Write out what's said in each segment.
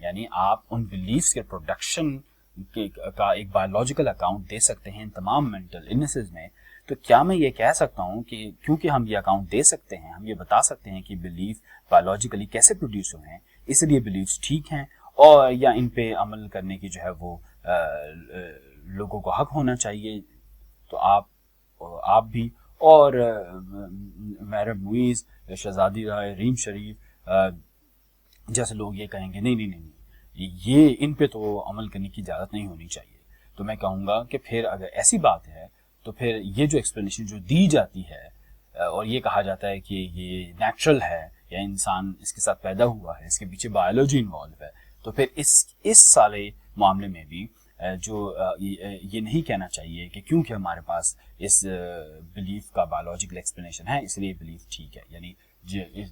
یعنی آپ ان بلیفس کے پروڈکشن کا ایک بایولوجیکل اکاؤنٹ دے سکتے ہیں ان تمام مینٹل النیسز میں، تو کیا میں یہ کہہ سکتا ہوں کہ کیونکہ ہم یہ اکاؤنٹ دے سکتے ہیں، ہم یہ بتا سکتے ہیں کہ بلیف بایولوجیکلی کیسے پروڈیوس ہوئے ہیں، اس لیے بلیفس ٹھیک ہیں، اور یا ان پہ عمل کرنے کی جو ہے وہ لوگوں کو حق ہونا چاہیے؟ تو آپ بھی اور محرم معیز، شہزادی رائے، ریم شریف جیسے لوگ یہ کہیں گے نہیں یہ ان پہ تو عمل کرنے کی اجازت نہیں ہونی چاہیے، تو میں کہوں گا کہ پھر اگر ایسی بات ہے تو پھر یہ جو ایکسپلینیشن جو دی جاتی ہے اور یہ کہا جاتا ہے کہ یہ نیچرل ہے یا انسان اس کے ساتھ پیدا ہوا ہے، اس کے پیچھے بایولوجی انوالو ہے، تو پھر اس سارے معاملے میں بھی جو یہ نہیں کہنا چاہیے کہ کیونکہ ہمارے پاس اس بلیف کا بایولوجیکل ایکسپلینیشن ہے اس لیے بلیف ٹھیک ہے. یعنی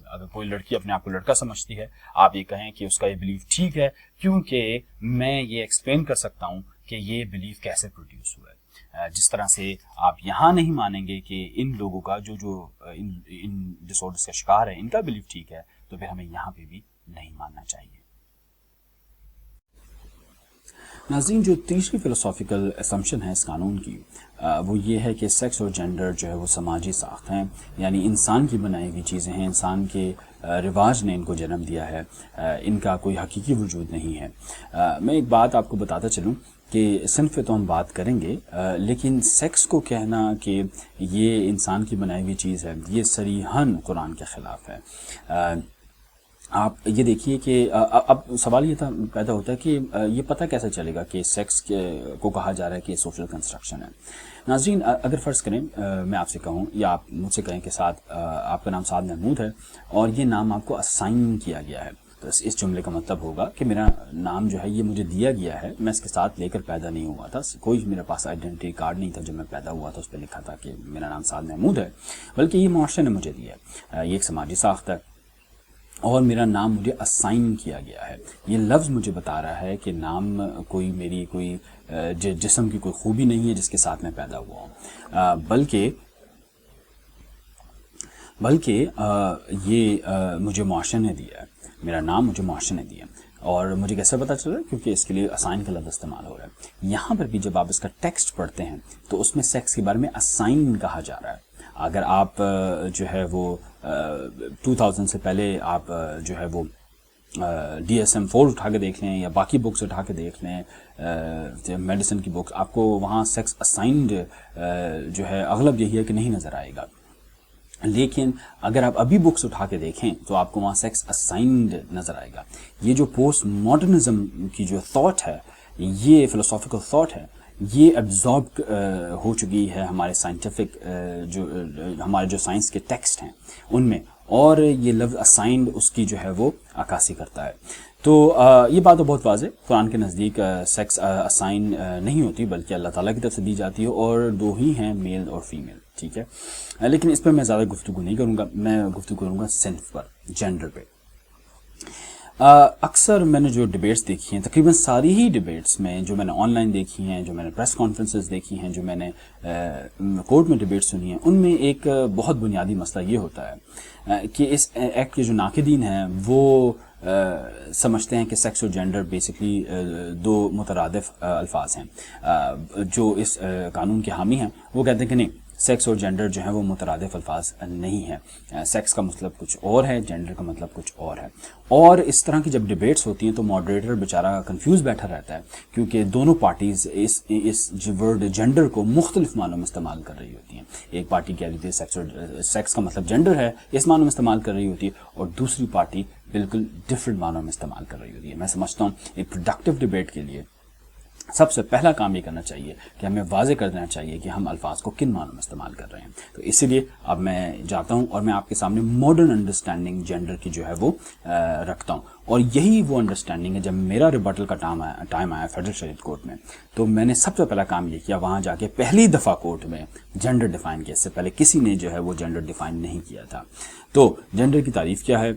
اگر کوئی لڑکی اپنے آپ کو لڑکا سمجھتی ہے، آپ یہ کہیں کہ اس کا یہ بلیف ٹھیک ہے کیونکہ میں یہ ایکسپلین کر سکتا ہوں کہ یہ بلیف کیسے پروڈیوس ہوا ہے. جس طرح سے آپ یہاں نہیں مانیں گے کہ ان لوگوں کا جو ان ڈس آرڈرز کا شکار ہے ان کا بلیف ٹھیک ہے، تو پھر ہمیں یہاں پہ بھی نہیں ماننا چاہیے. ناظرین، جو تیسری فلسافیکل اسمپشن ہے اس قانون کی، وہ یہ ہے کہ سیکس اور جینڈر جو ہے وہ سماجی ساخت ہیں، یعنی انسان کی بنائی ہوئی چیزیں ہیں، انسان کے رواج نے ان کو جنم دیا ہے، ان کا کوئی حقیقی وجود نہیں ہے. میں ایک بات آپ کو بتاتا چلوں کہ صنف پہ تو ہم بات کریں گے، لیکن سیکس کو کہنا کہ یہ انسان کی بنائی ہوئی چیز ہے، یہ صریحاً قرآن کے خلاف ہے. آپ یہ دیکھیے کہ اب سوال یہ تھا پیدا ہوتا ہے کہ یہ پتہ کیسے چلے گا کہ سیکس کو کہا جا رہا ہے کہ سوشل کنسٹرکشن ہے. ناظرین، اگر فرض کریں میں آپ سے کہوں یا آپ مجھ سے کہیں کہ آپ کا نام سعد محمود ہے اور یہ نام آپ کو اسائن کیا گیا ہے، تو اس جملے کا مطلب ہوگا کہ میرا نام جو ہے یہ مجھے دیا گیا ہے، میں اس کے ساتھ لے کر پیدا نہیں ہوا تھا، کوئی میرے پاس آئیڈینٹی کارڈ نہیں تھا جب میں پیدا ہوا تھا اس پہ لکھا تھا کہ میرا نام سعد محمود ہے، بلکہ یہ معاشرے نے مجھے دیا ہے. یہ ایک سماجی ساخت ہے اور میرا نام مجھے اسائن کیا گیا ہے. یہ لفظ مجھے بتا رہا ہے کہ نام میری کوئی جسم کی کوئی خوبی نہیں ہے جس کے ساتھ میں پیدا ہوا ہوں، بلکہ یہ مجھے معاشرے نے دیا ہے، میرا نام مجھے معاشرے نے دیا. اور مجھے کیسے پتہ چل رہا ہے؟ کیونکہ اس کے لیے اسائن کا لفظ استعمال ہو رہا ہے. یہاں پر بھی جب آپ اس کا ٹیکسٹ پڑھتے ہیں تو اس میں سیکس کے بارے میں اسائن کہا جا رہا ہے. اگر آپ جو ہے وہ 2000 سے پہلے آپ جو ہے وہ DSM-4 اٹھا کے دیکھ لیں یا باقی بکس اٹھا کے دیکھ لیں، میڈیسن کی بکس، آپ کو وہاں سیکس اسائنڈ جو ہے اغلب یہی ہے کہ نہیں نظر آئے گا. لیکن اگر آپ ابھی بکس اٹھا کے دیکھیں تو آپ کو وہاں سیکس اسائنڈ نظر آئے گا. یہ جو پوسٹ ماڈرنزم کی جو تھاٹ ہے، یہ فلسافیکل تھاٹ ہے، یہ ایبزارب ہو چکی ہے ہمارے سائنٹیفک ہمارے جو سائنس کے ٹیکسٹ ہیں ان میں، اور یہ لفظ اسائنڈ اس کی جو ہے وہ عکاسی کرتا ہے. تو یہ بات تو بہت واضح، قرآن کے نزدیک سیکس اسائن نہیں ہوتی بلکہ اللہ تعالیٰ کی طرف سے دی جاتی ہے، اور دو ہی ہیں، میل اور فیمیل. ٹھیک ہے، لیکن اس پہ میں زیادہ گفتگو نہیں کروں گا، میں گفتگو کروں گا صنف پر، جینڈر پہ. اکثر میں نے جو ڈیبیٹس دیکھی ہیں، تقریباً ساری ہی ڈیبیٹس میں جو میں نے آن لائن دیکھی ہیں، جو میں نے پریس کانفرنسز دیکھی ہیں، جو میں نے کورٹ میں ڈیبیٹ سنی ہیں، ان میں ایک بہت بنیادی مسئلہ یہ ہوتا ہے کہ اس ایکٹ کے جو ناقدین ہیں وہ سمجھتے ہیں کہ سیکس اور جینڈر بیسکلی دو مترادف الفاظ ہیں. جو اس قانون کے حامی ہیں وہ کہتے ہیں کہ نہیں، سیکس اور جینڈر جو ہیں وہ مترادف الفاظ نہیں ہیں، سیکس کا مطلب کچھ اور ہے، جینڈر کا مطلب کچھ اور ہے. اور اس طرح کی جب ڈیبیٹس ہوتی ہیں تو ماڈریٹر بیچارہ کنفیوز بیٹھا رہتا ہے، کیونکہ دونوں پارٹیز اس ورڈ جینڈر کو مختلف معنوں میں استعمال کر رہی ہوتی ہیں. ایک پارٹی کہہ رہی ہے سیکس کا مطلب جینڈر ہے، اس معنوں میں استعمال کر رہی ہوتی ہے، اور دوسری پارٹی بالکل ڈفرینٹ معنوں میں استعمال کر رہی ہوتی ہے. میں سمجھتا ہوں ایک پروڈکٹیو ڈیبیٹ کے لیے سب سے پہلا کام یہ کرنا چاہیے کہ ہمیں واضح کر دینا چاہیے کہ ہم الفاظ کو کن معنوں میں استعمال کر رہے ہیں. تو اسی لیے اب میں جاتا ہوں اور میں آپ کے سامنے ماڈرن انڈرسٹینڈنگ جینڈر کی جو ہے وہ رکھتا ہوں، اور یہی وہ انڈرسٹینڈنگ ہے. جب میرا ریبٹل کا ٹائم آیا فیڈرل شریعت کورٹ میں، تو میں نے سب سے پہلا کام یہ کیا، وہاں جا کے پہلی دفعہ کورٹ میں جینڈر ڈیفائن کیا. اس سے پہلے کسی نے جو ہے وہ جینڈر ڈیفائن نہیں کیا تھا. تو جینڈر کی تعریف کیا ہے؟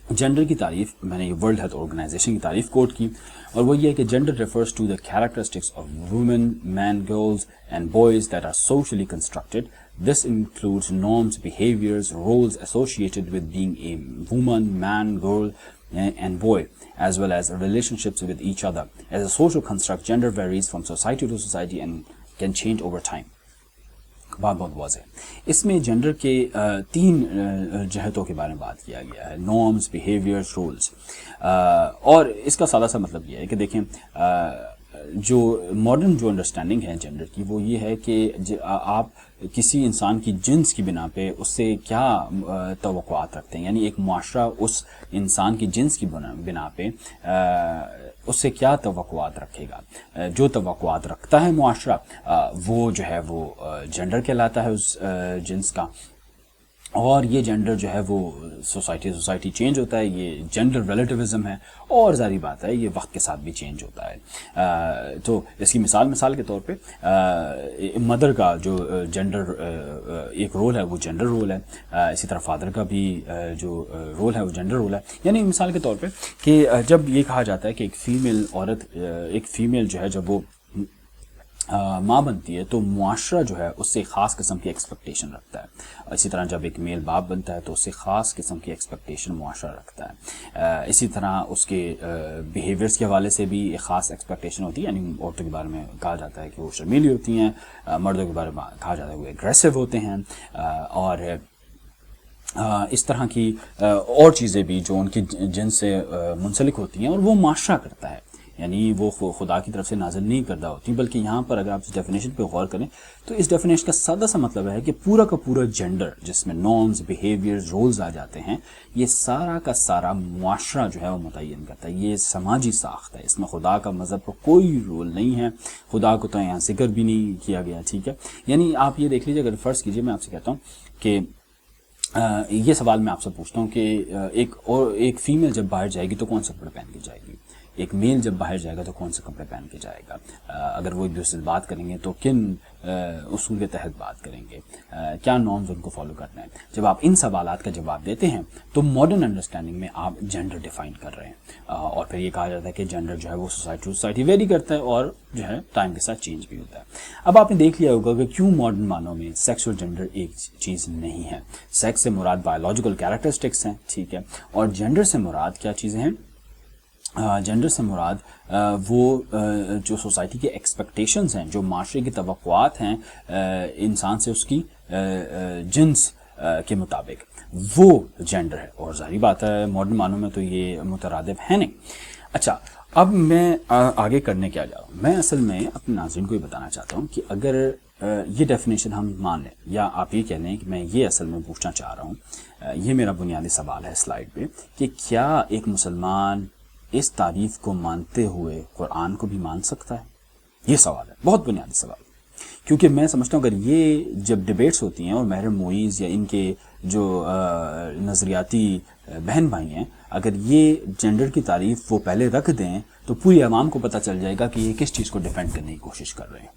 جینڈر کی تعریف میں نے یہ ورلڈ ہیلتھ آرگنائزیشن کی تعریف کوٹ کی، اور وہ یہ ہے کہ gender refers to the characteristics of women, men, girls and boys that are socially constructed. This includes norms, behaviors, roles associated with being a woman, man, girl, and boy, as well as relationships with each other. As a social construct, gender varies from society to society and can change over time. بات بہت واضح ہے. اس میں gender کے تین جہتوں کے بارے میں بات کیا گیا ہے, نارمز, بیہیویئرز, رولز. اور اس کا سادہ سا مطلب یہ ہے کہ دیکھیں جو ماڈرن جو انڈرسٹینڈنگ ہے جنڈر کی وہ یہ ہے کہ آپ کسی انسان کی جنس کی بنا پہ اس سے کیا توقعات رکھتے ہیں, یعنی ایک معاشرہ اس انسان کی جنس کی بنا پہ اس سے کیا توقعات رکھے گا. جو توقعات رکھتا ہے معاشرہ وہ جو ہے وہ جنڈر کہلاتا ہے اس جنس کا. اور یہ جنڈر جو ہے وہ سوسائٹی چینج ہوتا ہے, یہ جنڈر ریلیٹیوزم ہے, اور ظاہری بات ہے یہ وقت کے ساتھ بھی چینج ہوتا ہے. تو اس کی مثال کے طور پہ مدر کا جو جنڈر ایک رول ہے وہ جنڈر رول ہے, اسی طرح فادر کا بھی جو رول ہے وہ جنڈر رول ہے. یعنی مثال کے طور پہ کہ جب یہ کہا جاتا ہے کہ ایک فیمیل عورت, ایک فیمیل جو ہے جب وہ ماں بنتی ہے تو معاشرہ جو ہے اس سے خاص قسم کی ایکسپیکٹیشن رکھتا ہے. اسی طرح جب ایک میل باپ بنتا ہے تو اس سے خاص قسم کی ایکسپیکٹیشن معاشرہ رکھتا ہے. اسی طرح اس کے بیہیویئرس کے حوالے سے بھی ایک خاص ایکسپیکٹیشن ہوتی ہے. یعنی عورتوں کے بارے میں کہا جاتا ہے کہ وہ شرمیلی ہوتی ہیں, مردوں کے بارے میں کہا جاتا ہے وہ ایگریسو ہوتے ہیں, اور اس طرح کی اور چیزیں بھی جو ان کی جن سے منسلک ہوتی ہیں اور وہ معاشرہ کرتا ہے. یعنی وہ خدا کی طرف سے نازل نہیں کردہ ہوتی, بلکہ یہاں پر اگر آپ اس ڈیفینیشن پہ غور کریں تو اس ڈیفینیشن کا سادہ سا مطلب ہے کہ پورا کا پورا جنڈر جس میں نارمز, بیہیویئرز, رولز آ جاتے ہیں, یہ سارا کا سارا معاشرہ جو ہے وہ متعین کرتا ہے. یہ سماجی ساخت ہے, اس میں خدا کا مذہب کا کوئی رول نہیں ہے. خدا کو تو یہاں ذکر بھی نہیں کیا گیا. ٹھیک ہے, یعنی آپ یہ دیکھ لیجیے, اگر فرض کیجیے میں آپ سے کہتا ہوں کہ یہ سوال میں آپ سے پوچھتا ہوں کہ ایک فیمیل جب باہر جائے گی تو کون سے کپڑے پہن کے جائے گی, ایک میل جب باہر جائے گا تو کون سے کپڑے پہن کے جائے گا, اگر وہ ایک دوسرے سے بات کریں گے تو کن اصول کے تحت بات کریں گے, کیا نارمز ان کو فالو کرنا ہے. جب آپ ان سوالات کا جواب دیتے ہیں تو ماڈرن انڈرسٹینڈنگ میں آپ جنڈر ڈیفائن کر رہے ہیں. اور پھر یہ کہا جاتا ہے کہ جنڈر جو ہے وہ سوسائٹی ویری کرتا ہے اور جو ہے ٹائم کے ساتھ چینج بھی ہوتا ہے. اب آپ نے دیکھ لیا ہوگا کہ کیوں ماڈرن معنوں میں سیکسول جنڈر ایک چیز نہیں ہے. سیکس سے مراد بایولوجیکل کیریکٹرسٹکس ہیں, ٹھیک ہے, اور جنڈر سے مراد کیا چیزیں ہیں, جنڈر سے مراد وہ جو سوسائٹی کے ایکسپیکٹیشنز ہیں, جو معاشرے کی توقعات ہیں انسان سے اس کی جنس کے مطابق, وہ جنڈر ہے. اور ظاہری بات ہے ماڈرن معنوں میں تو یہ مترادف ہے نہیں. اچھا, اب میں آگے کرنے کیا جا رہا ہوں, میں اصل میں اپنے ناظرین کو یہ بتانا چاہتا ہوں کہ اگر یہ ڈیفینیشن ہم مان لیں, یا آپ یہ کہہ لیں کہ میں یہ اصل میں پوچھنا چاہ رہا ہوں, یہ میرا بنیادی سوال ہے سلائیڈ پہ, کہ کیا ایک مسلمان اس تعریف کو مانتے ہوئے قرآن کو بھی مان سکتا ہے؟ یہ سوال ہے, بہت بنیادی سوال. کیونکہ میں سمجھتا ہوں اگر یہ جب ڈیبیٹس ہوتی ہیں اور محرم معیز یا ان کے جو نظریاتی بہن بھائی ہیں, اگر یہ جنڈر کی تعریف وہ پہلے رکھ دیں تو پوری عوام کو پتہ چل جائے گا کہ یہ کس چیز کو ڈیفینڈ کرنے کی کوشش کر رہے ہیں.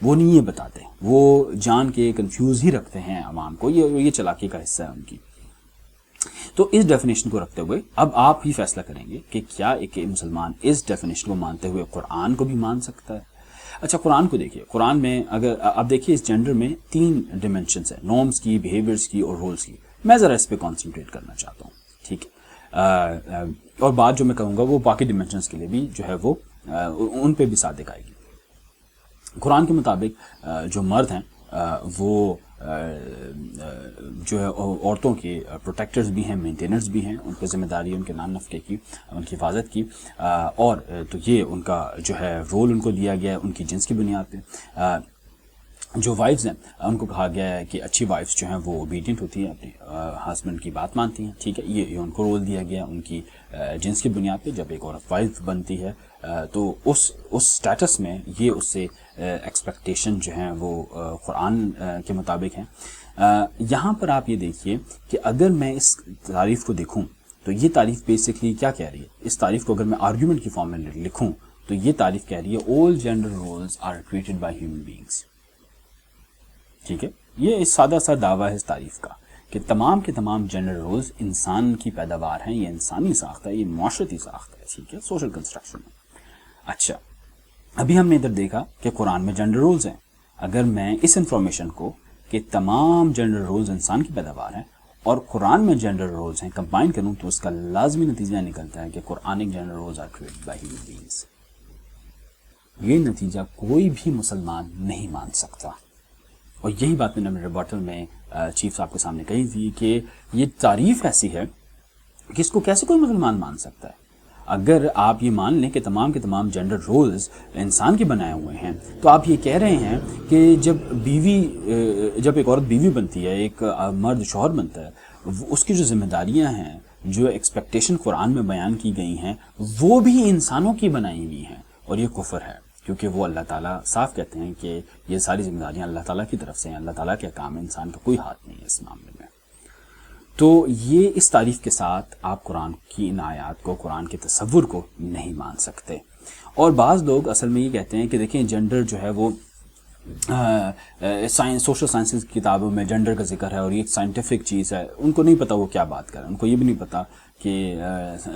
وہ نہیں یہ بتاتے, وہ جان کے کنفیوز ہی رکھتے ہیں عوام کو, یہ چلاکی کا حصہ ہے ان کی. تو اس ڈیفینیشن کو رکھتے ہوئے اب آپ ہی فیصلہ کریں گے کہ کیا ایک مسلمان اس ڈیفینیشن کو مانتے ہوئے قرآن کو بھی مان سکتا ہے. اچھا, قرآن کو دیکھیے. قرآن میں اگر آپ دیکھیے اس جنڈر میں 3 ڈیمنشنز ہیں, نارمز کی, بیہیویئرز کی اور رولز کی. میں ذرا اس پہ کانسنٹریٹ کرنا چاہتا ہوں, ٹھیک ہے, اور بات جو میں کہوں گا وہ باقی ڈیمنشنز کے لیے بھی جو ہے وہ ان پہ بھی صادق آئے گی. قرآن کے مطابق جو مرد ہیں وہ جو ہے عورتوں کے پروٹیکٹرز بھی ہیں, مینٹینرز بھی ہیں, ان کی ذمہ داری ان کے نان نفقے کی, ان کی حفاظت کی, اور تو یہ ان کا جو ہے رول ان کو دیا گیا ہے ان کی جنس کی بنیاد پہ. جو وائفز ہیں ان کو کہا گیا ہے کہ اچھی وائفز جو ہیں وہ اوبیڈینٹ ہوتی ہیں, اپنے ہسبینڈ کی بات مانتی ہیں, ٹھیک ہے, یہ ان کو رول دیا گیا ان کی جنس کی بنیاد پہ. جب ایک عورت وائف بنتی ہے تو اس سٹیٹس میں یہ اس سے ایکسپیکٹیشن جو ہیں وہ قرآن کے مطابق ہیں. یہاں پر آپ یہ دیکھیے کہ اگر میں اس تعریف کو دیکھوں تو یہ تعریف بیسکلی کیا کہہ رہی ہے. اس تعریف کو اگر میں آرگیومنٹ کی فارم میں لکھوں تو یہ تعریف کہہ رہی ہے all gender roles are created by human beings. ٹھیک ہے, یہ سادہ سا دعویٰ ہے اس تعریف کا کہ تمام کے تمام جنڈر رولز انسان کی پیداوار ہیں, یہ انسانی ساخت ہے, یہ معاشرتی ساخت ہے, ٹھیک ہے, سوشل کنسٹرکشن ہے. اچھا, ابھی ہم نے ادھر دیکھا کہ قرآن میں جنڈر رولز ہیں. اگر میں اس انفارمیشن کو کہ تمام جنڈر رولز انسان کی پیداوار ہیں اور قرآن میں جینڈر رولز ہیں کمبائن کروں تو اس کا لازمی نتیجہ نکلتا ہے کہ Quranic gender roles are created by human beings. یہ نتیجہ کوئی بھی مسلمان نہیں مان سکتا. اور یہی بات میں نے ریباٹل میں چیف صاحب کے سامنے کہی تھی کہ یہ تعریف ایسی ہے کہ اس کو کیسے کوئی مسلمان مان سکتا ہے. اگر آپ یہ مان لیں کہ تمام کے تمام جینڈر رولز انسان کے بنائے ہوئے ہیں تو آپ یہ کہہ رہے ہیں کہ جب ایک عورت بیوی بنتی ہے، ایک مرد شوہر بنتا ہے، اس کی جو ذمہ داریاں ہیں، جو ایکسپیکٹیشن قرآن میں بیان کی گئی ہیں، وہ بھی انسانوں کی بنائی ہوئی ہیں. اور یہ کفر ہے، کیونکہ وہ اللہ تعالیٰ صاف کہتے ہیں کہ یہ ساری ذمہ داریاں اللہ تعالیٰ کی طرف سے ہیں، اللہ تعالیٰ کے کام ہے، انسان کا کوئی ہاتھ نہیں ہے اس معاملے میں. تو یہ اس تعریف کے ساتھ آپ قرآن کی ان آیات کو، قرآن کے تصور کو نہیں مان سکتے. اور بعض لوگ اصل میں یہ کہتے ہیں کہ دیکھیں جنڈر جو ہے وہ سوشل سائنسز کی کتابوں میں جنڈر کا ذکر ہے اور یہ ایک سائنٹیفک چیز ہے. ان کو نہیں پتہ وہ کیا بات کر رہے ہیں، ان کو یہ بھی نہیں پتہ کہ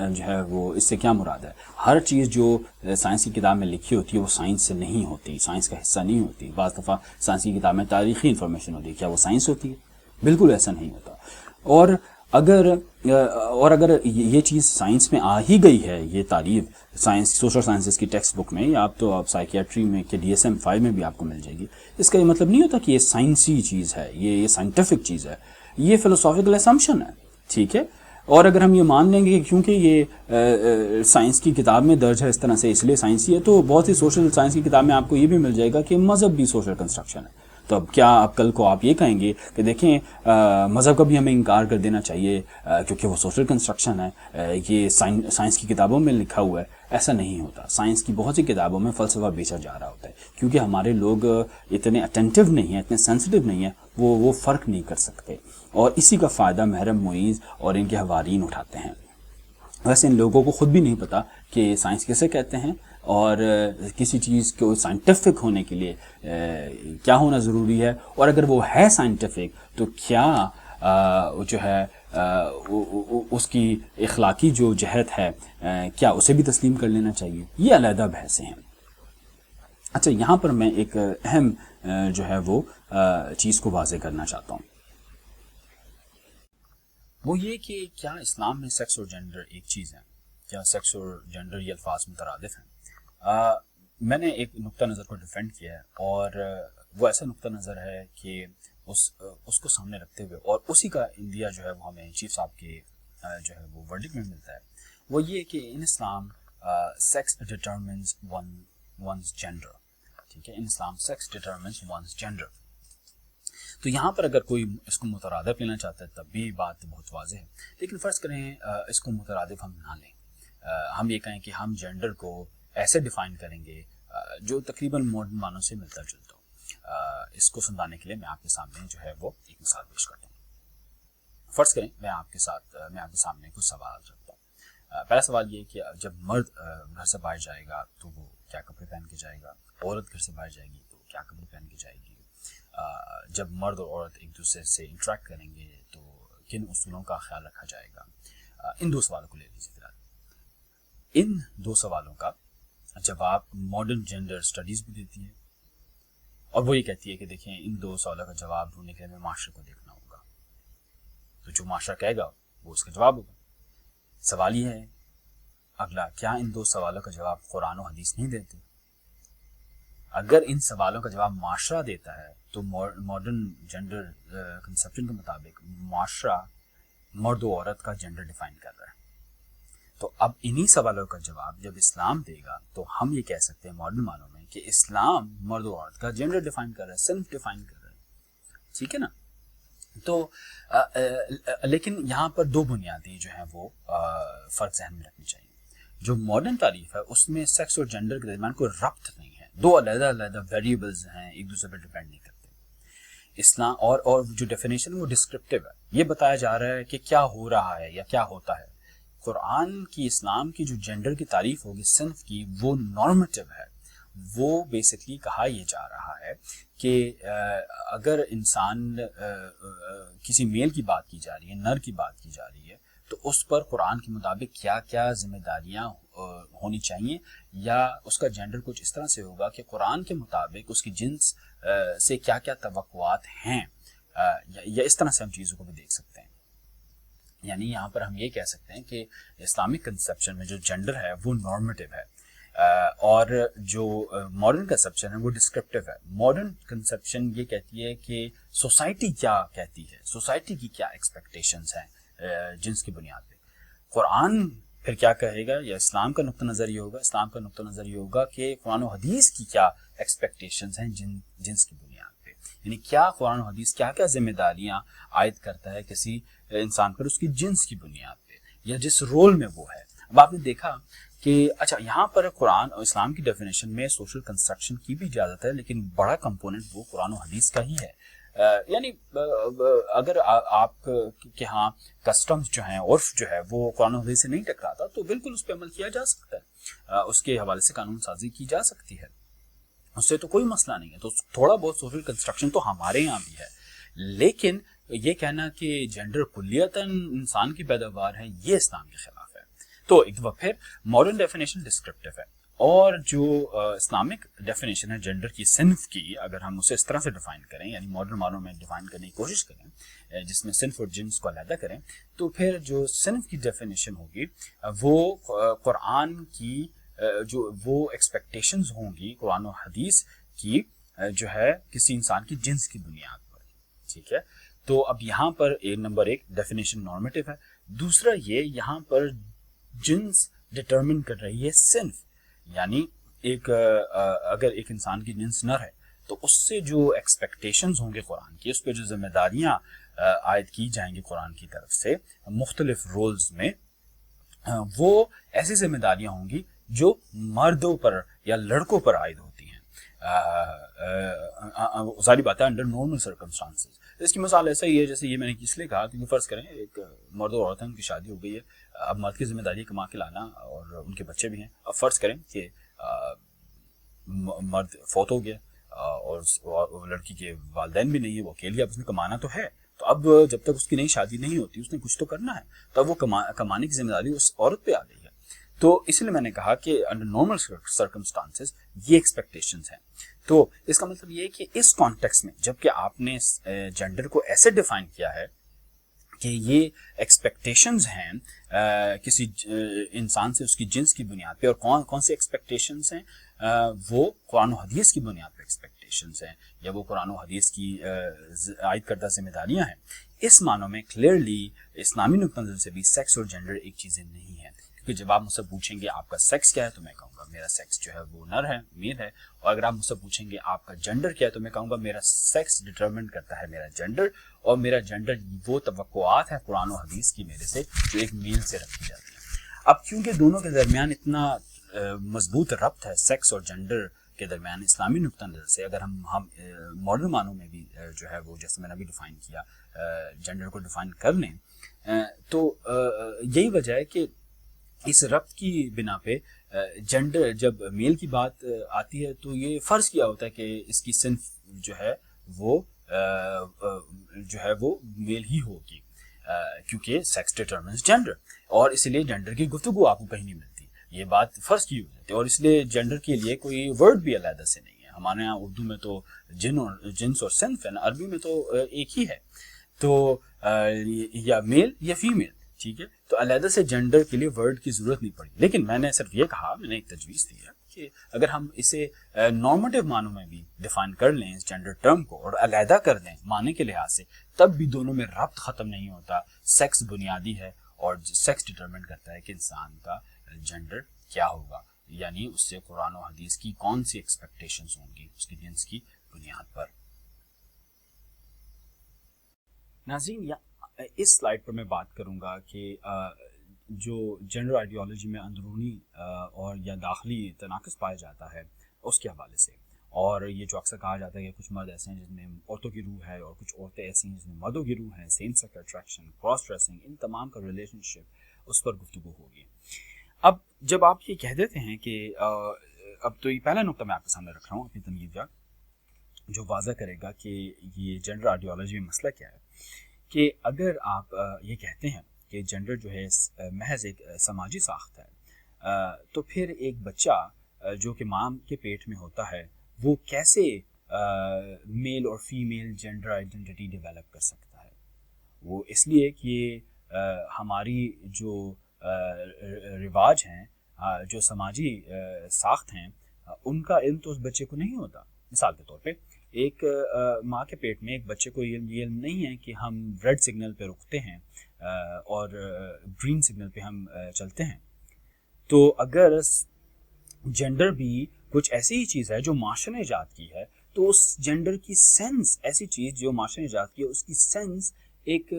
جو ہے وہ اس سے کیا مراد ہے. ہر چیز جو سائنس کی کتاب میں لکھی ہوتی ہے وہ سائنس سے نہیں ہوتی، سائنس کا حصہ نہیں ہوتی. بعض دفعہ سائنس کی کتاب میں تاریخی انفارمیشن ہوتی ہے، کیا وہ سائنس ہوتی ہے؟ بالکل ایسا نہیں ہوتا. اور اگر یہ چیز سائنس میں آ ہی گئی ہے، یہ تعریف سائنس سوشل سائنسز کی ٹیکسٹ بک میں، یا آپ سائیکیٹری میں کہ DSM-5 میں بھی آپ کو مل جائے گی، اس کا یہ مطلب نہیں ہوتا کہ یہ سائنسی چیز ہے، یہ سائنٹیفک چیز ہے. یہ فلسافیکل اسمپشن ہے، ٹھیک ہے. اور اگر ہم یہ مان لیں گے کہ کیونکہ یہ سائنس کی کتاب میں درج ہے اس طرح سے اس لیے سائنسی ہے، تو بہت سی سوشل سائنس کی کتاب میں آپ کو یہ بھی مل جائے گا کہ مذہب بھی سوشل کنسٹرکشن ہے. تو اب کیا اب کل کو آپ یہ کہیں گے کہ دیکھیں مذہب کا بھی ہمیں انکار کر دینا چاہیے کیونکہ وہ سوشل کنسٹرکشن ہے، یہ سائنس کی کتابوں میں لکھا ہوا ہے؟ ایسا نہیں ہوتا. سائنس کی بہت سی کتابوں میں فلسفہ بیچا جا رہا ہوتا ہے کیونکہ ہمارے لوگ اتنے اٹینٹیو نہیں ہیں، اتنے سینسٹیو نہیں ہیں، وہ فرق نہیں کر سکتے. اور اسی کا فائدہ محرم معیز اور ان کے حوارین اٹھاتے ہیں. ویسے ان لوگوں کو خود بھی نہیں پتا کہ سائنس کیسے کہتے ہیں اور کسی چیز کو سائنٹیفک ہونے کے لیے کیا ہونا ضروری ہے، اور اگر وہ ہے سائنٹیفک تو کیا جو ہے اس کی اخلاقی جو جہت ہے کیا اسے بھی تسلیم کر لینا چاہیے. یہ علیحدہ بحثیں ہیں. اچھا، یہاں پر میں ایک اہم جو ہے وہ چیز کو واضح کرنا چاہتا ہوں، وہ یہ کہ کیا اسلام میں سیکس اور جینڈر ایک چیز ہے؟ کیا سیکس اور جینڈر یہ الفاظ مترادف ہیں؟ میں نے ایک نقطہ نظر کو ڈیفینڈ کیا ہے، اور وہ ایسا نقطہ نظر ہے کہ اس کو سامنے رکھتے ہوئے، اور اسی کا اندیا جو ہے وہ ہمیں چیف صاحب کے جو ہے وہ ورڈک میں ملتا ہے. وہ یہ کہ ان اسلام سیکس ڈٹرمنز ونز جینڈر. ٹھیک ہے، ان اسلام سیکس ڈٹرمنز ونز جینڈر. تو یہاں پر اگر کوئی اس کو مترادف لینا چاہتا ہے تب بھی بات بہت واضح ہے. لیکن فرض کریں اس کو مترادف ہم نہ لیں، ہم یہ کہیں کہ ہم جینڈر کو ایسے ڈیفائن کریں گے جو تقریباً ماڈرن معنوں سے ملتا جلتا ہو. اس کو سمجھانے کے لیے میں آپ کے سامنے جو ہے وہ ایک مثال پیش کرتا ہوں. فرض کریں میں آپ کے سامنے کچھ سوال رکھتا ہوں. پہلا سوال یہ کہ جب مرد گھر سے باہر جائے گا تو وہ کیا کپڑے پہن کے جائے گا؟ عورت گھر سے باہر جائے گی تو کیا کپڑے پہن کے جائے گی؟ جب مرد اور عورت ایک دوسرے سے انٹریکٹ کریں گے تو کن اصولوں کا خیال رکھا جائے گا؟ ان دو سوالوں کو لے لیجیے. ان دو سوالوں کا جواب ماڈرن جینڈر اسٹڈیز بھی دیتی ہے، اور وہ یہ کہتی ہے کہ دیکھیں ان دو سوالوں کا جواب ڈھونڈنے کے لیے ہمیں معاشرے کو دیکھنا ہوگا. تو جو معاشرہ کہے گا وہ اس کا جواب ہوگا. سوال یہ ہے اگلا، کیا ان دو سوالوں کا جواب قرآن و حدیث نہیں دیتے؟ اگر ان سوالوں کا جواب معاشرہ دیتا ہے تو ماڈرن جینڈر کنسیپشن کے مطابق معاشرہ مرد و عورت کا جینڈر ڈیفائن کر رہا ہے. تو اب انہی سوالوں کا جواب جب اسلام دے گا تو ہم یہ کہہ سکتے ہیں ماڈرن معنوں میں کہ اسلام مرد و عورت کا جینڈر ڈیفائن کر رہا ہے، سیلف ڈیفائن کر رہا ہے. ٹھیک ہے نا؟ تو لیکن یہاں پر دو بنیادی جو ہیں وہ فرق ذہن میں رکھنی چاہیے. جو ماڈرن تعریف ہے اس میں سیکس اور جینڈر کے درمیان کوئی ربط نہیں ہے، دو علیحدہ علیحدہ ویریبلز ہیں، ایک دوسرے پر ڈیپینڈ نہیں کرتے. اسلام اور جو ڈیفینیشن وہ ڈسکرپٹیو ہے، یہ بتایا جا رہا ہے کہ کیا ہو رہا ہے یا کیا ہوتا ہے. قرآن کی اسلام کی جو جینڈر کی تعریف ہوگی صنف کی، وہ نارمیٹیو ہے. وہ بیسکلی کہا یہ جا رہا ہے کہ اگر انسان کسی میل کی بات کی جا رہی ہے، نر کی بات کی جا رہی ہے، تو اس پر قرآن کے مطابق کیا کیا ذمہ داریاں ہونی چاہیے، یا اس کا جینڈر کچھ اس طرح سے ہوگا کہ قرآن کے مطابق اس کی جنس سے کیا کیا توقعات ہیں، یا اس طرح سے ہم چیزوں کو بھی دیکھ سکتے ہیں. یعنی یہاں پر ہم یہ کہہ سکتے ہیں کہ اسلامک کنسیپشن میں جو جینڈر ہے وہ نارمیٹیو ہے، اور جو ماڈرن کنسیپشن ہے وہ ڈسکرپٹیو ہے۔ ماڈرن کنسیپشن یہ کہتی ہے کہ سوسائٹی کیا کہتی ہے، سوسائٹی کی کیا ایکسپیکٹیشنز ہیں جنس کی بنیاد پہ۔ قرآن پھر کیا کہے گا، یا اسلام کا نقطہ نظر یہ ہوگا، اسلام کا نقطہ نظر یہ ہوگا کہ قرآن و حدیث کی کیا ایکسپیکٹیشنز ہیں جنس کی بنیاد پہ، یعنی کیا قرآن و حدیث کیا کیا ذمہ داریاں عائد کرتا ہے کسی انسان پر اس کی جنس کی بنیاد پہ یا جس رول میں وہ ہے۔ اب آپ نے دیکھا کہ اچھا یہاں پر قرآن اور اسلام کی ڈیفینیشن میں سوشل کنسٹرکشن کی بھی اجازت ہے، لیکن بڑا کمپوننٹ وہ قرآن و حدیث کا ہی ہے۔ یعنی اگر آپ کے ہاں کسٹمز جو ہیں، عرف جو ہے وہ قرآن و حدیث سے نہیں ٹکراتا تو بالکل اس پہ عمل کیا جا سکتا ہے، اس کے حوالے سے قانون سازی کی جا سکتی ہے، اس سے تو کوئی مسئلہ نہیں ہے۔ تو تھوڑا بہت سوشل کنسٹرکشن تو ہمارے یہاں بھی ہے، لیکن یہ کہنا کہ جینڈر کلیتاً انسان کی پیداوار ہے، یہ اسلام کے خلاف ہے۔ تو ایک دفعہ پھر ماڈرن ڈیفینیشن ڈسکرپٹیو ہے، اور جو اسلامک ڈیفینیشن ہے جینڈر کی، صنف کی، اگر ہم اسے اس طرح سے ڈیفائن کریں، یعنی ماڈرن معنوں میں ڈیفائن کرنے کی کوشش کریں جس میں صنف اور جنس کو علیحدہ کریں، تو پھر جو صنف کی ڈیفینیشن ہوگی وہ قرآن کی جو وہ ایکسپیکٹیشنز ہوں گی قرآن و حدیث کی جو ہے کسی انسان کی جنس کی بنیاد پر، ٹھیک ہے۔ تو اب یہاں پر نمبر ایک ڈیفینیشن نارمیٹیو ہے، دوسرا یہ یہاں پر جنس ڈٹرمن کر رہی ہے صنف، یعنی اگر ایک انسان کی جنس نر ہے تو اس سے جو ایکسپیکٹیشنز ہوں گے قرآن کی، اس پہ جو ذمہ داریاں عائد کی جائیں گی قرآن کی طرف سے مختلف رولز میں، وہ ایسی ذمہ داریاں ہوں گی جو مردوں پر یا لڑکوں پر عائد ہوتی ہیں، ظاہری بات ہے انڈر نارمل سرکمسٹانسز۔ اس کی مثال ایسا ہی ہے جیسے یہ میں نے اس لیے کہا کیونکہ فرض کریں ایک مرد اور عورت ہیں، ان کی شادی ہو گئی ہے، اب مرد کی ذمہ داری کما کے لانا اور ان کے بچے بھی ہیں۔ اب فرض کریں کہ مرد فوت ہو گیا اور لڑکی کے والدین بھی نہیں ہے، وہ اکیلی، اب اس نے کمانا تو ہے، تو اب جب تک اس کی نئی شادی نہیں ہوتی اس نے کچھ تو کرنا ہے، تب وہ کمانے کی ذمہ داری اس عورت پہ آ گئی ہے۔ تو اس لیے میں نے کہا کہ انڈر نارمل سرکمسٹانسز یہ ایکسپیکٹیشنز ہیں۔ تو اس کا مطلب یہ ہے کہ اس کانٹیکس میں جب کہ آپ نے جینڈر کو ایسے ڈیفائن کیا ہے کہ یہ ایکسپیکٹیشنز ہیں کسی انسان سے اس کی جنس کی بنیاد پہ، اور کون کون سی ایکسپیکٹیشنز ہیں، وہ قرآن و حدیث کی بنیاد پہ ایکسپیکٹیشنز ہیں، یا وہ قرآن و حدیث کی عائد کردہ ذمہ داریاں ہیں۔ اس معنوں میں کلیئرلی اسلامی نقطہ نظر سے بھی سیکس اور جینڈر ایک چیزیں نہیں ہیں، کیونکہ جب آپ مجھ سے پوچھیں گے آپ کا سیکس کیا ہے تو میں کہوں گا میرا سیکس جو ہے وہ نر ہے، میل ہے، اور اگر آپ مجھ سے پوچھیں گے آپ کا جینڈر کیا ہے تو میں کہوں گا میرا سیکس ڈٹرمن کرتا ہے میرا جینڈر، اور میرا جینڈر وہ توقعات ہے قرآن و حدیث کی میرے سے جو ایک میل سے رکھی جاتی ہیں۔ اب کیونکہ دونوں کے درمیان اتنا مضبوط ربط ہے، سیکس اور جینڈر کے درمیان اسلامی نقطہ نظر سے، اگر ہم ماڈرن معنوں میں بھی جو ہے وہ جیسے میں نے ابھی ڈیفائن کیا جینڈر کو ڈیفائن کر لیں، تو یہی وجہ ہے کہ اس ربط کی بنا پہ جینڈر جب میل کی بات آتی ہے تو یہ فرض کیا ہوتا ہے کہ اس کی صنف جو ہے وہ میل ہی ہوگی، کیونکہ سیکس ڈٹرمنز جینڈر، اور اس لیے جینڈر کی گفتگو آپ کو کہیں نہیں ملتی، یہ بات فرض کی ہو جاتی ہے، اور اس لیے جینڈر کے لیے کوئی ورڈ بھی علیحدہ سے نہیں ہے۔ ہمارے یہاں اردو میں تو جنس اور صنف ہے نا، عربی میں تو ایک ہی ہے، تو یا میل یا فیمیل، ٹھیک ہے، تو علیحدہ سے جینڈر کے لیے ورڈ کی ضرورت نہیں پڑی۔ لیکن میں نے صرف یہ کہا، میں نے ایک تجویز دی ہے کہ اگر ہم اسے نارمیٹیو معنوں میں بھی ڈیفائن کر لیں اس جینڈر ٹرم کو اور علیحدہ کر دیں معنی کے لحاظ سے، تب بھی دونوں میں ربط ختم نہیں ہوتا۔ سیکس بنیادی ہے اور سیکس ڈٹرمن کرتا ہے کہ انسان کا جینڈر کیا ہوگا، یعنی اس سے قرآن و حدیث کی کون سی ایکسپیکٹیشنز ہوں گی اس کی جنس کی بنیاد پر۔ ناظرین، اس سلائیڈ پر میں بات کروں گا کہ جو جنڈر آئیڈیالوجی میں اندرونی اور یا داخلی تناقض پایا جاتا ہے اس کے حوالے سے، اور یہ جو اکثر کہا جاتا ہے کہ کچھ مرد ایسے ہیں جن میں عورتوں کی روح ہے اور کچھ عورتیں ایسی ہیں جن میں مردوں کی روح ہے، same sex attraction, cross dressing, ان تمام کا ریلیشن شپ، اس پر گفتگو ہوگی۔ اب جب آپ یہ کہہ دیتے ہیں کہ اب تو یہ پہلا نقطہ میں آپ کے سامنے رکھ رہا ہوں اپنی تمہید کا، جو واضح کرے گا کہ یہ جنڈر آئیڈیالوجی میں مسئلہ کیا ہے، کہ اگر آپ یہ کہتے ہیں کہ جنڈر جو ہے محض ایک سماجی ساخت ہے، تو پھر ایک بچہ جو کہ ماں کے پیٹ میں ہوتا ہے وہ کیسے میل اور فیمیل جنڈر آئیڈینٹی ڈیولپ کر سکتا ہے؟ وہ اس لیے کہ ہماری جو رواج ہیں، جو سماجی ساخت ہیں، ان کا علم تو اس بچے کو نہیں ہوتا. مثال کے طور پہ ایک ماں کے پیٹ میں ایک بچے کو یہ علم نہیں ہے کہ ہم ریڈ سگنل پہ رکتے ہیں اور گرین سگنل پہ ہم چلتے ہیں. تو اگر جینڈر بھی کچھ ایسی ہی چیز ہے جو معاشرے نے ایجاد کی ہے، تو اس جینڈر کی سینس، ایسی چیز جو معاشرے نے ایجاد کی ہے، اس کی سینس ایک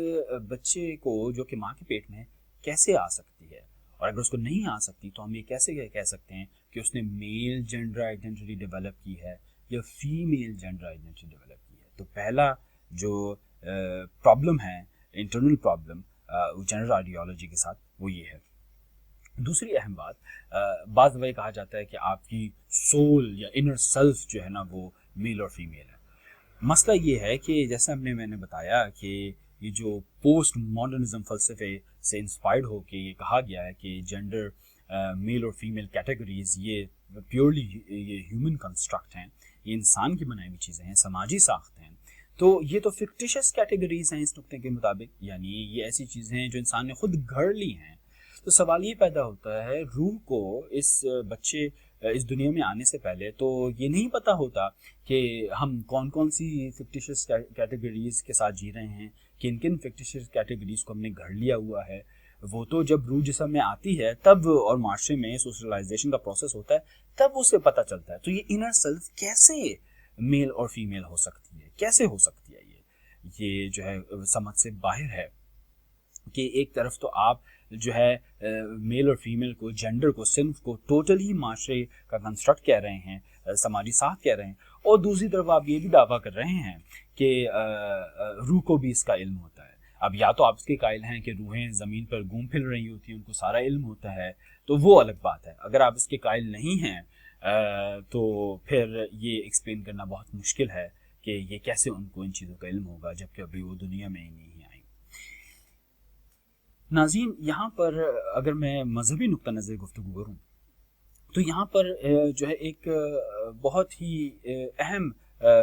بچے کو جو کہ ماں کے پیٹ میں کیسے آ سکتی ہے؟ اور اگر اس کو نہیں آ سکتی تو ہم یہ کیسے کہہ سکتے ہیں کہ اس نے میل جینڈر آئیڈینٹی ڈیولپ کی ہے یا فیمیل جینڈر آئیڈینٹی ڈیولپ کی ہے؟ تو پہلا جو پرابلم ہے، انٹرنل پرابلم جینڈر آئیڈیالوجی کے ساتھ، وہ یہ ہے. دوسری اہم بات، بعض دفعہ کہا جاتا ہے کہ آپ کی سول یا انر سیلف جو ہے نا وہ میل اور فیمیل ہے. مسئلہ یہ ہے کہ جیسا میں نے بتایا کہ یہ جو پوسٹ ماڈرنزم فلسفے سے انسپائرڈ ہو کے یہ کہا گیا ہے کہ جینڈر میل اور فیمیل کیٹیگریز یہ پیورلی یہ ہیومن کنسٹرکٹ ہیں، یہ انسان کی بنائی ہوئی چیزیں ہیں، سماجی ساخت ہیں، تو یہ تو فکٹیشس کیٹیگریز ہیں اس نقطے کے مطابق، یعنی یہ ایسی چیزیں ہیں جو انسان نے خود گھڑ لی ہیں. تو سوال یہ پیدا ہوتا ہے، روح کو اس بچے اس دنیا میں آنے سے پہلے تو یہ نہیں پتہ ہوتا کہ ہم کون کون سی فکٹیشس کیٹیگریز کے ساتھ جی رہے ہیں، کن کن فکٹیشس کیٹیگریز کو ہم نے گھڑ لیا ہوا ہے. وہ تو جب روح جسم میں آتی ہے تب، اور معاشرے میں سوشلائزیشن کا پروسیس ہوتا ہے تب اسے پتہ چلتا ہے. تو یہ انر سیلف کیسے میل اور فیمیل ہو سکتی ہے، کیسے ہو سکتی ہے؟ یہ جو ہے سمجھ سے باہر ہے کہ ایک طرف تو آپ جو ہے میل اور فیمیل کو، جینڈر کو، صنف کو ٹوٹلی معاشرے کا کنسٹرکٹ کہہ رہے ہیں، سماجی ساخت کہہ رہے ہیں، اور دوسری طرف آپ یہ بھی دعویٰ کر رہے ہیں کہ روح کو بھی اس کا علم ہوتا ہے. اب یا تو آپ اس کے قائل ہیں کہ روحیں زمین پر گھوم پھر رہی ہوتی ہیں، ان کو سارا علم ہوتا ہے، تو وہ الگ بات ہے. اگر آپ اس کے قائل نہیں ہیں تو پھر یہ ایکسپلین کرنا بہت مشکل ہے کہ یہ کیسے ان کو ان چیزوں کا علم ہوگا جبکہ ابھی وہ دنیا میں ہی نہیں آئی. ناظرین، یہاں پر اگر میں مذہبی نقطہ نظر گفتگو کروں تو یہاں پر جو ہے ایک بہت ہی اہم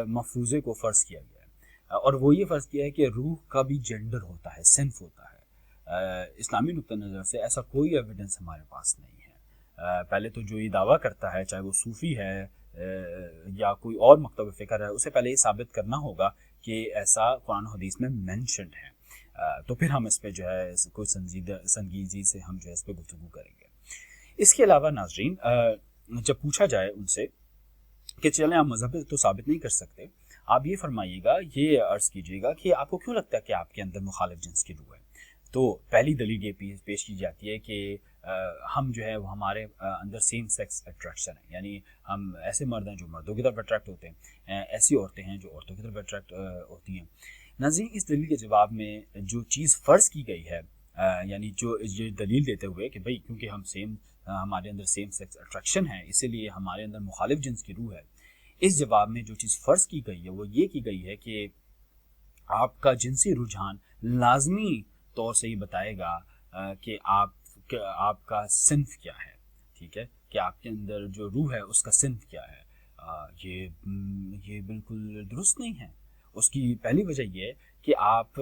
مفروضے کو فرض کیا گیا ہے، اور وہ یہ فرض کیا ہے کہ روح کا بھی جینڈر ہوتا ہے، صنف ہوتا ہے. اسلامی نقطہ نظر سے ایسا کوئی ایویڈنس ہمارے پاس نہیں ہے. پہلے تو جو یہ دعویٰ کرتا ہے، چاہے وہ صوفی ہے یا کوئی اور مکتب فکر ہے، اسے پہلے یہ ثابت کرنا ہوگا کہ ایسا قرآن و حدیث میں مینشنڈ ہے، تو پھر ہم اس پہ جو ہے کوئی سنجیدگی سے ہم جو ہے اس پہ گفتگو کریں گے. اس کے علاوہ ناظرین، جب پوچھا جائے ان سے کہ چلیں آپ مذہب تو ثابت نہیں کر سکتے، آپ یہ فرمائیے گا، یہ عرض کیجیے گا کہ آپ کو کیوں لگتا ہے کہ آپ کے اندر مخالف جنس کی روح ہے؟ تو پہلی دلیل یہ پیش کی جاتی ہے کہ ہم جو ہے وہ ہمارے اندر سیم سیکس اٹریکشن ہے، یعنی ہم ایسے مرد ہیں جو مردوں کی طرف اٹریکٹ ہوتے ہیں، ایسی عورتیں ہیں جو عورتوں کی طرف اٹریکٹ ہوتی ہیں. ناظرین، اس دلیل کے جواب میں جو چیز فرض کی گئی ہے، یعنی جو یہ دلیل دیتے ہوئے کہ بھئی کیونکہ ہمارے اندر سیم سیکس اٹریکشن ہے اسی لیے ہمارے اندر مخالف جنس کی روح ہے، اس جواب میں جو چیز فرض کی گئی ہے وہ یہ کی گئی ہے کہ آپ کا جنسی رجحان لازمی طور سے یہ بتائے گا کہ آپ کا صنف کیا ہے. ٹھیک ہے، کہ آپ کے اندر جو روح ہے اس کا صنف کیا ہے. یہ بالکل درست نہیں ہے. اس کی پہلی وجہ یہ ہے کہ آپ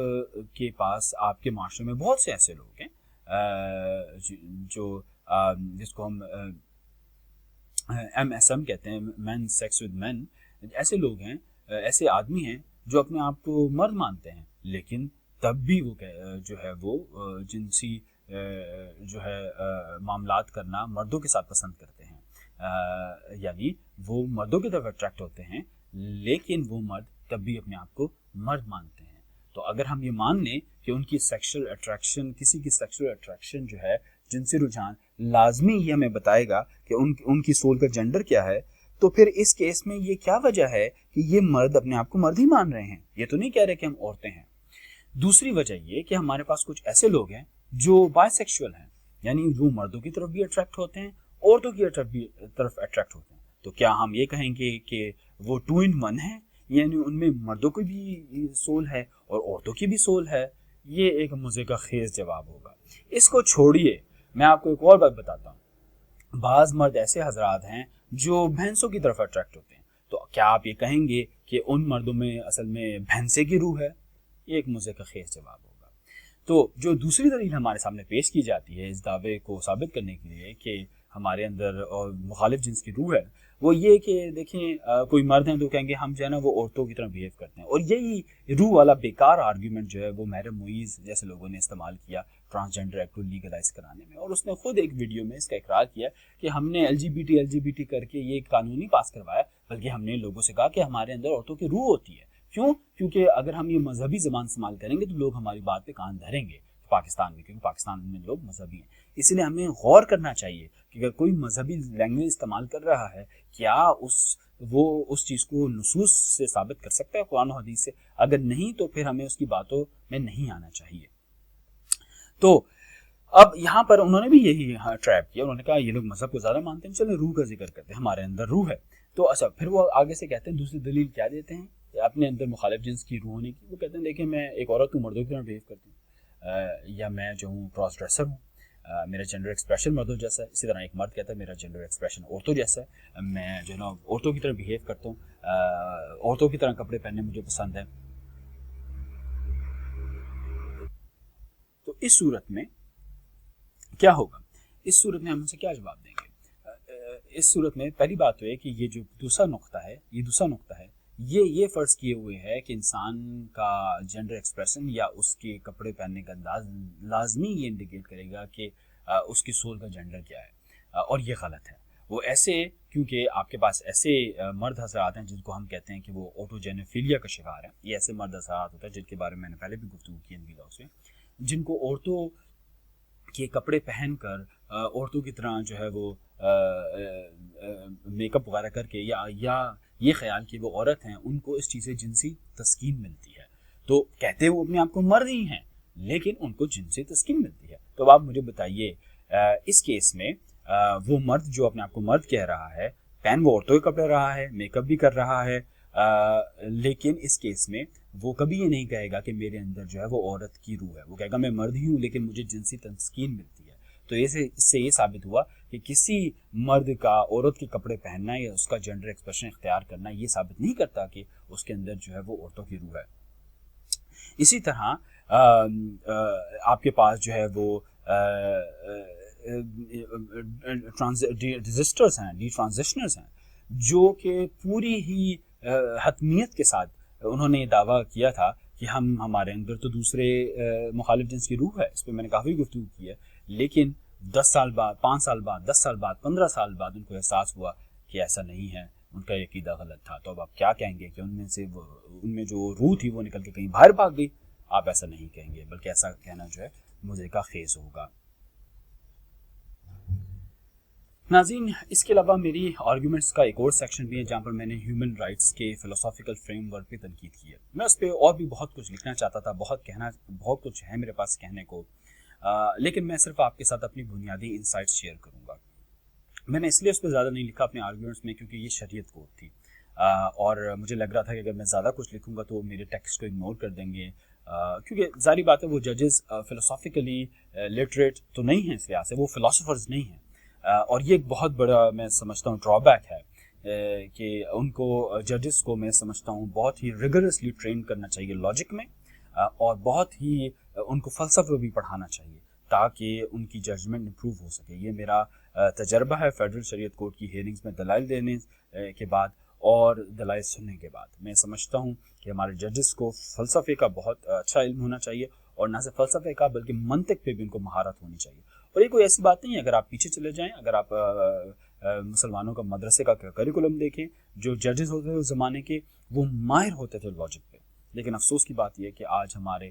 کے پاس، آپ کے معاشرے میں بہت سے ایسے لوگ ہیں جو جس کو ہم MSM کہتے ہیں، مین سیکس ود مین. ایسے لوگ ہیں، ایسے آدمی ہیں جو اپنے آپ کو مرد مانتے ہیں، لیکن تب بھی وہ جو ہے وہ جنسی جو ہے معاملات کرنا مردوں کے ساتھ پسند کرتے ہیں، یعنی وہ مردوں کی طرف اٹریکٹ ہوتے ہیں لیکن وہ مرد تب بھی اپنے آپ کو مرد مانتے ہیں. تو اگر ہم یہ مان لیں کہ ان کی سیکشل اٹریکشن، کسی کی سیکشل اٹریکشن جو ہے، جنسی رجحان لازمی یہ ہمیں بتائے گا کہ ان کی سول کا جینڈر کیا ہے، تو پھر اس کیس میں یہ کیا وجہ ہے کہ یہ مرد اپنے آپ کو مرد ہی مان رہے ہیں؟ یہ تو نہیں کہہ رہے کہ ہم عورتیں ہیں. دوسری وجہ یہ کہ ہمارے پاس کچھ ایسے لوگ ہیں جو بائی سیکشول ہیں، یعنی وہ مردوں کی طرف بھی اٹریکٹ ہوتے ہیں، عورتوں کی طرف اٹریکٹ ہوتے ہیں. تو کیا ہم یہ کہیں گے کہ وہ 2 in 1 ہیں، یعنی ان میں مردوں کی بھی سول ہے اور عورتوں کی بھی سول ہے؟ یہ ایک مزے کا خیز جواب ہوگا. اس کو چھوڑیے، میں آپ کو ایک اور بات بتاتا ہوں. بعض مرد ایسے حضرات ہیں جو بھینسوں کی طرف اٹریکٹ ہوتے ہیں، تو کیا آپ یہ کہیں گے کہ ان مردوں میں اصل میں بھینسے کی روح ہے؟ یہ ایک مزے کا خیز جواب ہوگا. تو جو دوسری دلیل ہمارے سامنے پیش کی جاتی ہے اس دعوے کو ثابت کرنے کے لیے کہ ہمارے اندر اور مخالف جنس کی روح ہے، وہ یہ کہ دیکھیں کوئی مرد ہیں تو کہیں گے ہم جو ہے نا وہ عورتوں کی طرح بیہیو کرتے ہیں، اور یہی روح والا بیکار آرگیومنٹ جو ہے وہ محرم معیز جیسے لوگوں نے استعمال کیا ٹرانسجینڈر ایکٹ کو لیگلائز کرانے میں، اور اس نے خود ایک ویڈیو میں اس کا اقرار کیا کہ ہم نے ایل جی بی ٹی کر کے یہ قانون نہیں پاس کروایا، بلکہ ہم نے لوگوں سے کہا کہ ہمارے اندر عورتوں کی روح ہوتی ہے۔ کیوں؟ کیونکہ اگر ہم یہ مذہبی زبان استعمال کریں گے تو لوگ ہماری بات پہ کان دھریں گے پاکستان میں، کیونکہ پاکستان میں لوگ مذہبی ہیں۔ اس لیے ہمیں غور کرنا چاہیے کہ اگر کوئی مذہبی لینگویج استعمال کر رہا ہے کیا وہ اس چیز کو نصوص سے ثابت کر سکتا ہے، قرآن و حدیث سے؟ اگر نہیں تو پھر ہمیں اس کی باتوں میں نہیں آنا چاہیے۔ تو اب یہاں پر انہوں نے بھی یہی ٹریپ کیا، انہوں نے کہا یہ لوگ مذہب کو زیادہ مانتے ہیں، چلیں روح کا ذکر کرتے ہیں، ہمارے اندر روح ہے۔ تو اچھا پھر وہ آگے سے کہتے ہیں دوسری دلیل کیا دیتے ہیں اپنے اندر مخالف جنس کی روح ہونے کی؟ وہ کہتے ہیں دیکھیں میں ایک عورت ہوں، مردوں کی طرح بیہیو کرتی ہوں، یا میں جو ہوں کراس ڈریسر ہوں، میرا جینڈر ایکسپریشن مردوں جیسا ہے۔ اسی طرح ایک مرد کہتا ہے میرا جینڈر ایکسپریشن عورتوں جیسا ہے، میں جو ہے نا عورتوں کی طرح بیہیو کرتا ہوں، عورتوں کی طرح کپڑے پہننے مجھے پسند ہے۔ تو اس صورت میں کیا ہوگا؟ اس صورت میں ہم ان سے کیا جواب دیں گے؟ اس صورت میں پہلی بات تو ہے کہ یہ جو دوسرا نقطہ ہے یہ فرض کیے ہوئے ہے کہ انسان کا جینڈر ایکسپریشن یا اس کے کپڑے پہننے کا انداز لازمی یہ انڈیکیٹ کرے گا کہ اس کی سول کا جینڈر کیا ہے، اور یہ غلط ہے۔ وہ ایسے کیونکہ آپ کے پاس ایسے مرد حضرات ہیں جن کو ہم کہتے ہیں کہ وہ آٹوجینوفیلیا کا شکار ہیں، یہ ایسے مرد حضرات ہوتے ہیں جن کے بارے میں نے پہلے بھی گفتگو کی ان ویلاگس میں، جن کو عورتوں کے کپڑے پہن کر عورتوں کی طرح جو ہے وہ میک اپ وغیرہ کر کے یا یہ خیال کہ وہ عورت ہیں، ان کو اس چیز سے جنسی تسکین ملتی ہے، تو کہتے وہ اپنے آپ کو مرد ہی ہیں لیکن ان کو جنسی تسکین ملتی ہے۔ تو اب آپ مجھے بتائیے اس کیس میں وہ مرد جو اپنے آپ کو مرد کہہ رہا ہے، پہن وہ عورتوں کے کپڑے رہا ہے، میک اپ بھی کر رہا ہے، لیکن اس کیس میں وہ کبھی یہ نہیں کہے گا کہ میرے اندر جو ہے وہ عورت کی روح ہے، وہ کہے گا میں مرد ہی ہوں لیکن مجھے جنسی تسکین ملتی ہے۔ تو اس سے یہ ثابت ہوا کہ کسی مرد کا عورت کے کپڑے پہننا یا اس کا جینڈر ایکسپریشن اختیار کرنا یہ ثابت نہیں کرتا کہ اس کے اندر جو ہے وہ عورتوں کی روح ہے۔ اسی طرح آپ کے پاس جو ہے وہ ڈیزسٹرز ہیں، ڈی ٹرانزیشنرز ہیں، جو کہ پوری ہی حتمیت کے ساتھ انہوں نے یہ دعویٰ کیا تھا کہ ہمارے اندر تو دوسرے مخالف جنس کی روح ہے، اس پہ میں نے کافی گفتگو کی ہے، لیکن 10 سال بعد، 5 سال بعد، 10 سال بعد، 15 سال بعد ان کو احساس ہوا کہ ایسا نہیں ہے، ان کا عقیدہ غلط تھا۔ تو اب آپ کیا کہیں گے کہ ان میں جو روح تھی وہ نکل کے کہیں باہر بھاگ گئی؟ آپ ایسا نہیں کہیں گے، بلکہ ایسا کہنا جو ہے مزے کا خیز ہوگا۔ ناظرین، اس کے علاوہ میری آرگیومنٹس کا ایک اور سیکشن بھی ہے جہاں پر میں نے ہیومن رائٹس کے فلسافیکل فریم ورک پہ تنقید کی ہے۔ میں اس پہ اور بھی بہت کچھ لکھنا چاہتا تھا، بہت کچھ ہے میرے پاس کہنے کو، لیکن میں صرف آپ کے ساتھ اپنی بنیادی انسائٹس شیئر کروں گا۔ میں نے اس لیے اس پہ زیادہ نہیں لکھا اپنے آرگیومنٹس میں کیونکہ یہ شریعت کوڈ تھی، اور مجھے لگ رہا تھا کہ اگر میں زیادہ کچھ لکھوں گا تو وہ میرے ٹیکسٹ کو اگنور کر دیں گے، کیونکہ ظاہری بات ہے وہ ججز فلسافیکلی لٹریٹ تو نہیں ہیں، اس لحاظ سے وہ فلاسفرز نہیں ہیں، اور یہ ایک بہت بڑا میں سمجھتا ہوں ڈرا بیک ہے کہ ان کو ججز کو میں سمجھتا ہوں بہت ہی ریگرسلی ٹرین کرنا چاہیے لاجک میں، اور بہت ہی ان کو فلسفہ بھی پڑھانا چاہیے تاکہ ان کی ججمنٹ امپروو ہو سکے۔ یہ میرا تجربہ ہے فیڈرل شریعت کورٹ کی ہیئرنگز میں دلائل دینے کے بعد اور دلائل سننے کے بعد۔ میں سمجھتا ہوں کہ ہمارے ججز کو فلسفے کا بہت اچھا علم ہونا چاہیے، اور نہ صرف فلسفے کا بلکہ منطق پہ بھی ان کو مہارت ہونی چاہیے۔ اور یہ کوئی ایسی بات نہیں ہے، اگر آپ پیچھے چلے جائیں، اگر آپ مسلمانوں کا مدرسے کا کریکولم دیکھیں، جو ججز ہوتے تھے اس زمانے کے وہ ماہر ہوتے تھے لاجک پہ، لیکن افسوس کی بات یہ ہے کہ آج ہمارے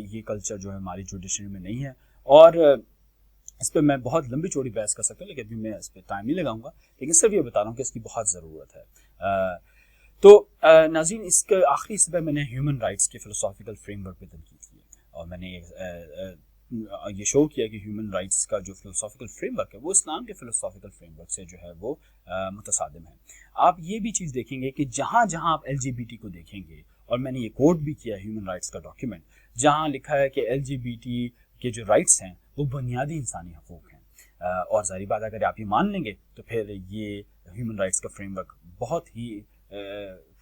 یہ کلچر جو ہے ہماری جوڈیشری میں نہیں ہے، اور اس پہ میں بہت لمبی چوڑی بحث کر سکتا ہوں لیکن ابھی میں اس پہ ٹائم نہیں لگاؤں گا، لیکن صرف یہ بتا رہا ہوں کہ اس کی بہت ضرورت ہے۔ تو ناظرین، اس کے آخری حصے میں نے ہیومن رائٹس کے فلسافیکل فریم ورک پہ تنقید کی ہے، اور میں نے یہ شو کیا کہ ہیومن رائٹس کا جو فلسافیکل فریم ورک ہے وہ اسلام کے فلسافیکل فریم ورک سے جو ہے وہ متصادم ہے۔ آپ یہ بھی چیز دیکھیں گے کہ جہاں جہاں آپ ایل جی بی ٹی کو دیکھیں گے، اور میں نے یہ کوٹ بھی کیا ہیومن رائٹس کا ڈاکیومنٹ، جہاں لکھا ہے کہ ایل جی بی ٹی کے جو رائٹس ہیں وہ بنیادی انسانی حقوق ہیں، اور ظاہری بات اگر آپ یہ مان لیں گے تو پھر یہ ہیومن رائٹس کا فریم ورک بہت ہی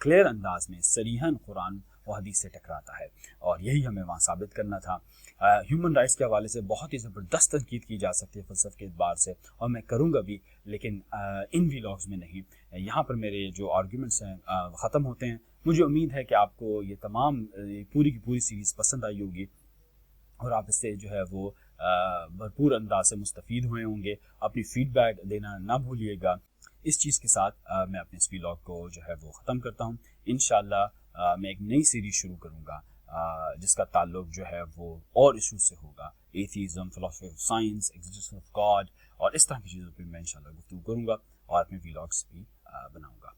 کلیئر انداز میں صریحاً قرآن وہ حدیث سے ٹکراتا ہے، اور یہی ہمیں وہاں ثابت کرنا تھا۔ ہیومن رائٹس کے حوالے سے بہت ہی زبردست تنقید کی جا سکتی ہے فلسفے کے اعتبار سے، اور میں کروں گا بھی، لیکن ان ویلاگز میں نہیں۔ یہاں پر میرے جو آرگیومنٹس ہیں ختم ہوتے ہیں۔ مجھے امید ہے کہ آپ کو یہ تمام پوری کی پوری سیریز پسند آئی ہوگی، اور آپ اس سے جو ہے وہ بھرپور انداز سے مستفید ہوئے ہوں گے۔ اپنی فیڈ بیک دینا نہ بھولیے گا۔ اس چیز کے ساتھ میں اپنے اس ویلاگ کو جو ہے وہ ختم کرتا ہوں۔ انشاءاللہ میں ایک نئی سیریز شروع کروں گا جس کا تعلق جو ہے وہ اور ایشوز سے ہوگا، ایتھیزم، فلسفی of science, existence of God, اور اس طرح کی چیزوں پہ میں انشاءاللہ گفتگو کروں گا اور اپنے ویلاگس بھی بناؤں گا۔